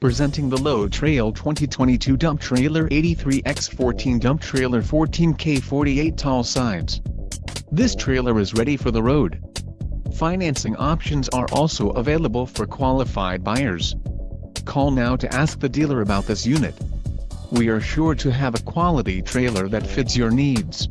Presenting the Load Trail 2022 Dump Trailer 83x14 Dump Trailer 14K 48 tall sides. This trailer is ready for the road. Financing options are also available for qualified buyers. Call now to ask the dealer about this unit. We are sure to have a quality trailer that fits your needs.